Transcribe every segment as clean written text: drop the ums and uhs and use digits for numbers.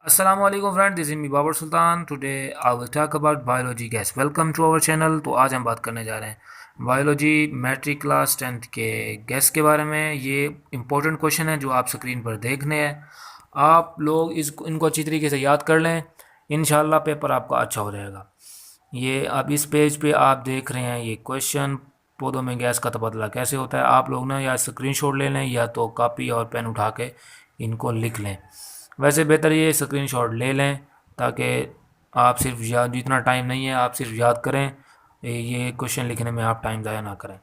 Assalamu alaikum friend, this is me Babar Sultan. Today I will talk about biology guys. Welcome to our channel. तो आज हम बात करने जा रहे हैं बायोलॉजी मैट्रिक क्लास 10th के गैस के बारे में। ये इंपॉर्टेंट क्वेश्चन है जो आप स्क्रीन पर देखने हैं। आप लोग इनको अच्छी तरीके से याद कर लें, इंशाल्लाह पेपर आपका अच्छा हो जाएगा। ये आप इस पेज पे आप देख रहे हैं ये क्वेश्चन, पौधों में गैस का तबादला कैसे होता है। आप लोग ना या स्क्रीनशॉट ले लें या तो कॉपी और पेन उठा के इनको लिख लें। वैसे बेहतर ये स्क्रीनशॉट ले लें ताकि आप सिर्फ याद, जितना टाइम नहीं है आप सिर्फ याद करें, ये क्वेश्चन लिखने में आप टाइम ज़ाया ना करें।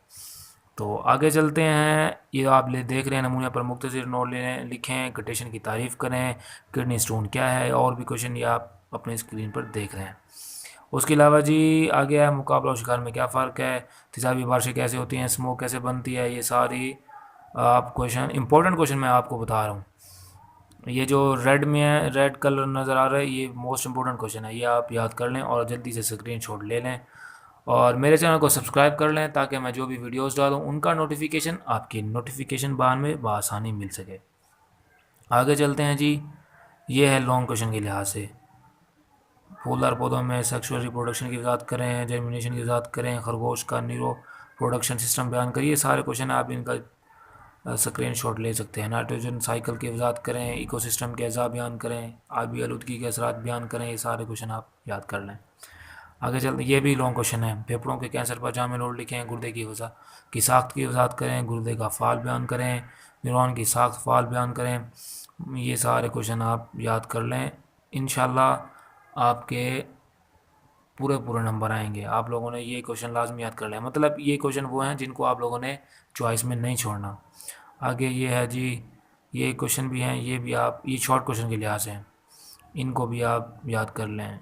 तो आगे चलते हैं। ये आप ले देख रहे हैं नमूने पर मुख्तसर नोट लें, लिखें, कटेशन की तारीफ़ करें, किडनी स्टोन क्या है, और भी क्वेश्चन ये आप अपने स्क्रीन पर देख रहे हैं। उसके अलावा जी आगे है मुकाबला और शिकार में क्या फ़र्क है, तेज़ाबी बारिशें कैसे होती हैं, स्मोक कैसे बनती है। ये सारी आप क्वेश्चन, इंपॉर्टेंट क्वेश्चन मैं आपको बता रहा हूँ। ये जो रेड में है, रेड कलर नज़र आ रहा है, ये मोस्ट इंपॉर्टेंट क्वेश्चन है। ये आप याद कर लें और जल्दी से स्क्रीनशॉट ले लें और मेरे चैनल को सब्सक्राइब कर लें ताकि मैं जो भी वीडियोस डालूं उनका नोटिफिकेशन आपकी नोटिफिकेशन बार में बआसानी मिल सके। आगे चलते हैं जी। ये है लॉन्ग क्वेश्चन के लिहाज से। फूलदार पौधों में सेक्सुअल रिप्रोडक्शन की वजाहत करें, जर्मिनेशन की वजाहत करें, खरगोश का न्यूरो प्रोडक्शन सिस्टम बयान करिए। सारे क्वेश्चन आप इनका स्क्रीनशॉट ले सकते हैं। नाइट्रोजन साइकिल की वजाहत करें, इकोसिस्टम के अज़ा बयान करें, आबी आलूदगी के असरात बयान करें। ये सारे क्वेश्चन आप याद कर लें। आगे चलते, ये भी लॉन्ग क्वेश्चन है। फेफड़ों के कैंसर पर जामे नोट लिखें, गुर्दे की वजह की साख्त की वजाहत करें, गुर्दे का फाल बयान करें, न्यूरॉन की साख्त फाल बयान करें। ये सारे क्वेश्चन आप याद कर लें, इंशाल्लाह आपके पूरे पूरे नंबर आएंगे। आप लोगों ने ये क्वेश्चन लाजमी याद कर लिया, मतलब ये क्वेश्चन वो हैं जिनको आप लोगों ने चॉइस में नहीं छोड़ना। आगे ये है जी, ये क्वेश्चन भी हैं, ये भी आप, ये शॉर्ट क्वेश्चन के लिहाज से हैं, इनको भी आप याद कर लें।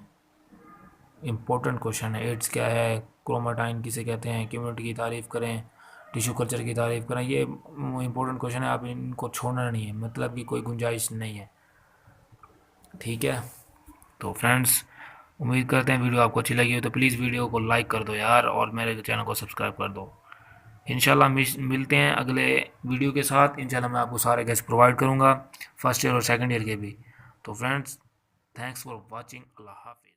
इम्पोर्टेंट क्वेश्चन है। एड्स क्या है, क्रोमाटाइन किसे कहते हैं, कम्युनिटी की तारीफ़ करें, टिश्यू कल्चर की तारीफ़ करें। ये इंपॉर्टेंट क्वेश्चन है, आप इनको छोड़ना नहीं है, मतलब कि कोई गुंजाइश नहीं है। ठीक है, तो फ्रेंड्स उम्मीद करते हैं वीडियो आपको अच्छी लगी हो तो प्लीज़ वीडियो को लाइक कर दो यार, और मेरे चैनल को सब्सक्राइब कर दो। इंशाल्लाह मिलते हैं अगले वीडियो के साथ। इंशाल्लाह मैं आपको सारे गेस्ट प्रोवाइड करूँगा, फर्स्ट ईयर और सेकंड ईयर के भी। तो फ्रेंड्स, थैंक्स फॉर वाचिंग। अल्लाह हाफिज़।